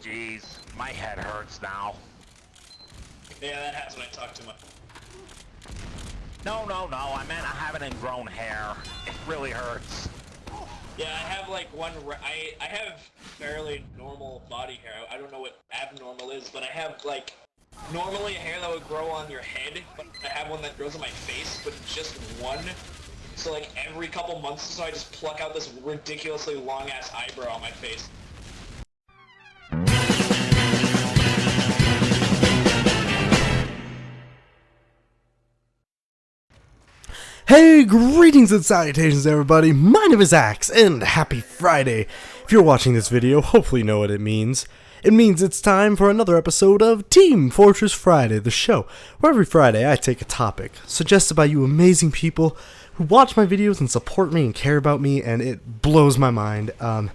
Jeez, my head hurts now. Yeah, that happens when I talk too much. No, I meant I have an ingrown hair. It really hurts. Yeah, I have like I have fairly normal body hair. I don't know what abnormal is, but I have like normally a hair that would grow on your head, but I have one that grows on my face, but just one. So like every couple months or so I just pluck out this ridiculously long ass eyebrow on my face. Hey, greetings and salutations everybody, my name is Axe, and happy Friday. If you're watching this video, hopefully you know what it means. It means it's time for another episode of Team Fortress Friday, the show, where every Friday I take a topic, suggested by you amazing people who watch my videos and support me and care about me, and it blows my mind. I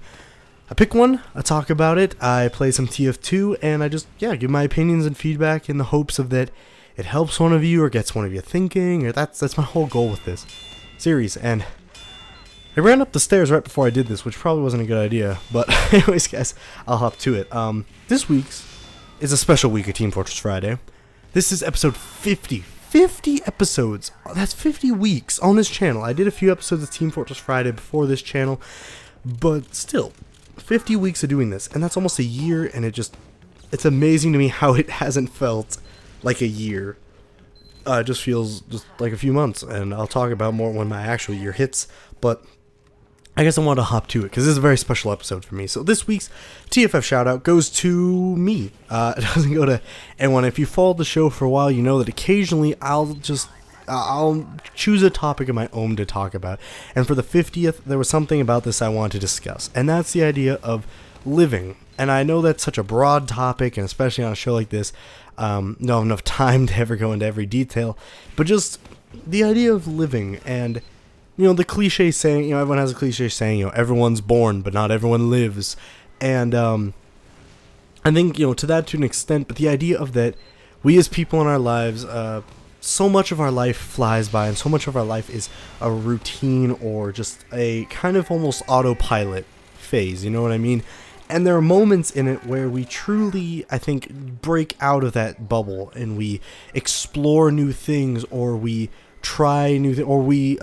pick one, I talk about it, I play some TF2, and I just, give my opinions and feedback in the hopes of that it helps one of you or gets one of you thinking, or that's my whole goal with this series. And I ran up the stairs right before I did this, which probably wasn't a good idea, but anyways guys, I'll hop to it. This week's is a special week of Team Fortress Friday. This is episode 50. 50 episodes. That's 50 weeks on this channel. I did a few episodes of Team Fortress Friday before this channel, but still, 50 weeks of doing this, and that's almost a year, and it's amazing to me how it hasn't felt like a year. It just feels just like a few months, and I'll talk about more when my actual year hits, but I guess I want to hop to it because this is a very special episode for me. So this week's TFF shoutout goes to me. It doesn't go to anyone. If you followed the show for a while, you know that occasionally I'll choose a topic of my own to talk about, and for the 50th there was something about this I wanted to discuss, and that's the idea of living. And I know that's such a broad topic, and especially on a show like this, don't have enough time to ever go into every detail, but just the idea of living, and the cliche saying, everyone has a cliche saying, everyone's born but not everyone lives, and I think to an extent, but the idea of that we as people in our lives, so much of our life flies by, and so much of our life is a routine or just a kind of almost autopilot phase, you know what I mean? And there are moments in it where we truly, I think, break out of that bubble and we explore new things, or we try new things, or we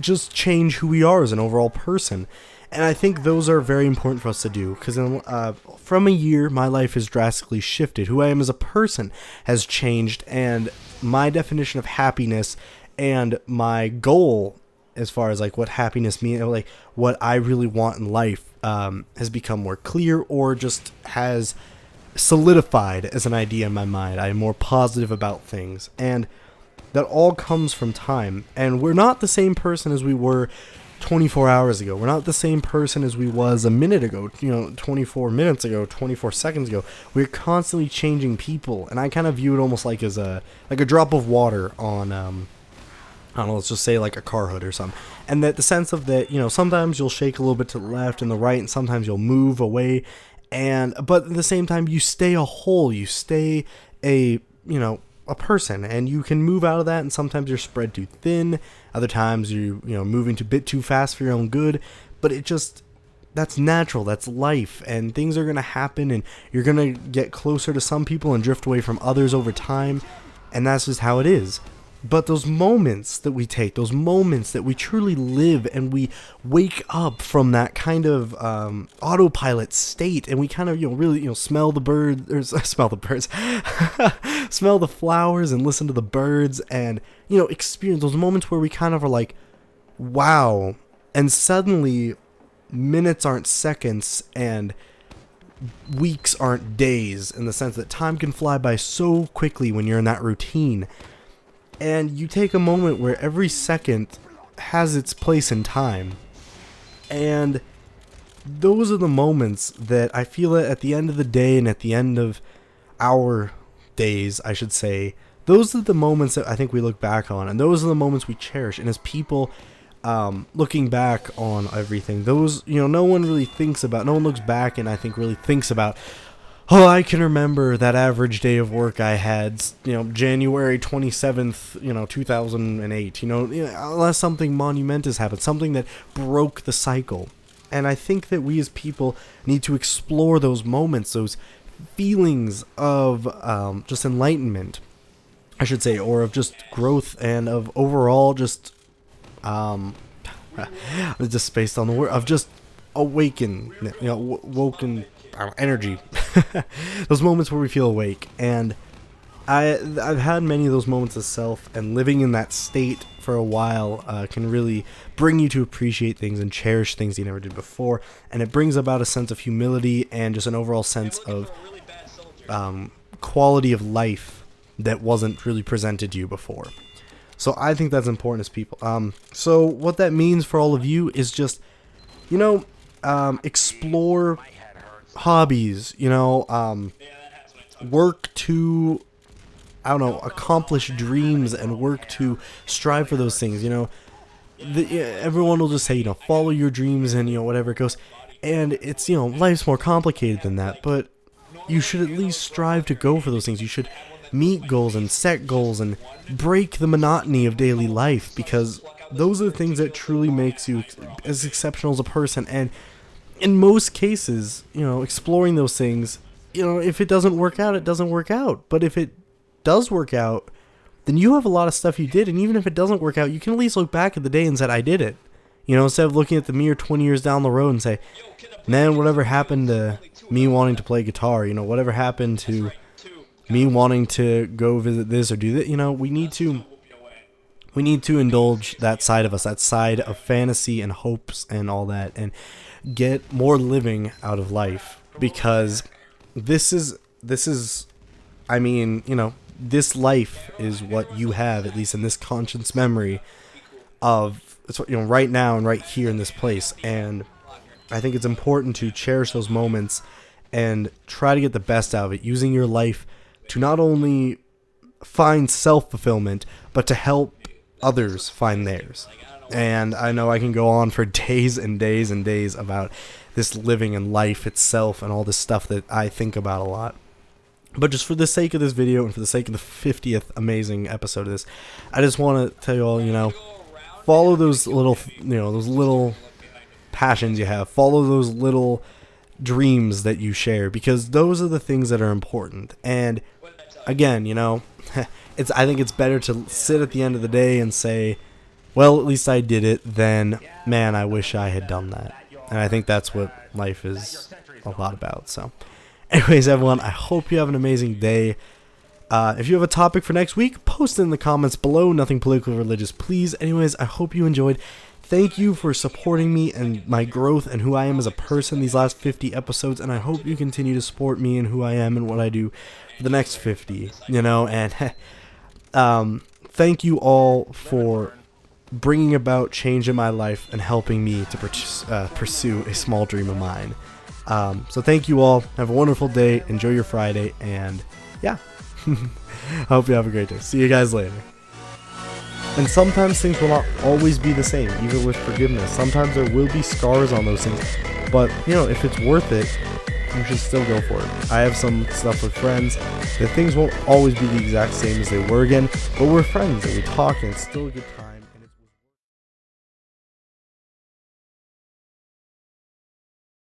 just change who we are as an overall person. And I think those are very important for us to do, because from a year, my life has drastically shifted. Who I am as a person has changed, and my definition of happiness and my goal as far as like what happiness means, or like what I really want in life, has become more clear, or just has solidified as an idea in my mind. I am more positive about things, and that all comes from time. And we're not the same person as we were 24 hours ago. We're not the same person as we was a minute ago, 24 minutes ago, 24 seconds ago. We're constantly changing people, and I kind of view it almost like as a drop of water on I don't know, let's just say like a car hood or something. And that the sense of that, sometimes you'll shake a little bit to the left and the right, and sometimes you'll move away, but at the same time you stay a whole, you stay a person, and you can move out of that, and sometimes you're spread too thin, other times you're moving a bit too fast for your own good, but that's natural, that's life, and things are going to happen, and you're going to get closer to some people and drift away from others over time, and that's just how it is. But those moments that we take, those moments that we truly live, and we wake up from that kind of autopilot state, and we kind of really smell the birds, or smell the birds, smell the flowers, and listen to the birds, and experience those moments where we kind of are like, wow, and suddenly minutes aren't seconds, and weeks aren't days, in the sense that time can fly by so quickly when you're in that routine. And you take a moment where every second has its place in time. And those are the moments that I feel that at the end of the day, and at the end of our days, I should say, those are the moments that I think we look back on. And those are the moments we cherish. And as people looking back on everything, those, no one looks back and I think really thinks about, oh, I can remember that average day of work I had, January 27th, 2008, unless something monumentous happened, something that broke the cycle. And I think that we as people need to explore those moments, those feelings of just enlightenment, I should say, or of just growth and of overall just just based on the word of just awaken, woken energy. Those moments where we feel awake. And I've had many of those moments of self, and living in that state for a while can really bring you to appreciate things and cherish things you never did before, and it brings about a sense of humility and just an overall sense of quality of life that wasn't really presented to you before. So I think that's important as people. So what that means for all of you is just, explore hobbies, work to, accomplish dreams and work to strive for those things. Everyone will just say, follow your dreams and, whatever it goes. And it's, life's more complicated than that, but you should at least strive to go for those things. You should meet goals and set goals and break the monotony of daily life, because those are the things that truly makes you as exceptional as a person. And in most cases, exploring those things, if it doesn't work out, it doesn't work out. But if it does work out, then you have a lot of stuff you did. And even if it doesn't work out, you can at least look back at the day and say, I did it. Instead of looking at the mirror 20 years down the road and say, man, whatever happened to me wanting to play guitar, whatever happened to me wanting to go visit this or do that, we need to indulge that side of us, that side of fantasy and hopes and all that, and get more living out of life, because this life is what you have, at least in this conscious memory of, right now and right here in this place. And I think it's important to cherish those moments and try to get the best out of it, using your life to not only find self-fulfillment, but to help others find theirs. And I know I can go on for days and days and days about this living and life itself and all this stuff that I think about a lot. But just for the sake of this video and for the sake of the 50th amazing episode of this, I just want to tell you all, follow those little, those little passions you have. Follow those little dreams that you share, because those are the things that are important. And again, I think it's better to sit at the end of the day and say, well, at least I did it, than, man, I wish I had done that. And I think that's what life is a lot about. So anyways, everyone, I hope you have an amazing day. If you have a topic for next week, post it in the comments below. Nothing political or religious, please. Anyways, I hope you enjoyed. Thank you for supporting me and my growth and who I am as a person these last 50 episodes, and I hope you continue to support me and who I am and what I do for the next 50, and thank you all for bringing about change in my life and helping me to pursue a small dream of mine. So thank you all. Have a wonderful day. Enjoy your Friday, and yeah, I hope you have a great day. See you guys later. And sometimes things will not always be the same, even with forgiveness. Sometimes there will be scars on those things, but if it's worth it, you should still go for it. I have some stuff with friends that things won't always be the exact same as they were again, but we're friends and we talk, and it's still a good time.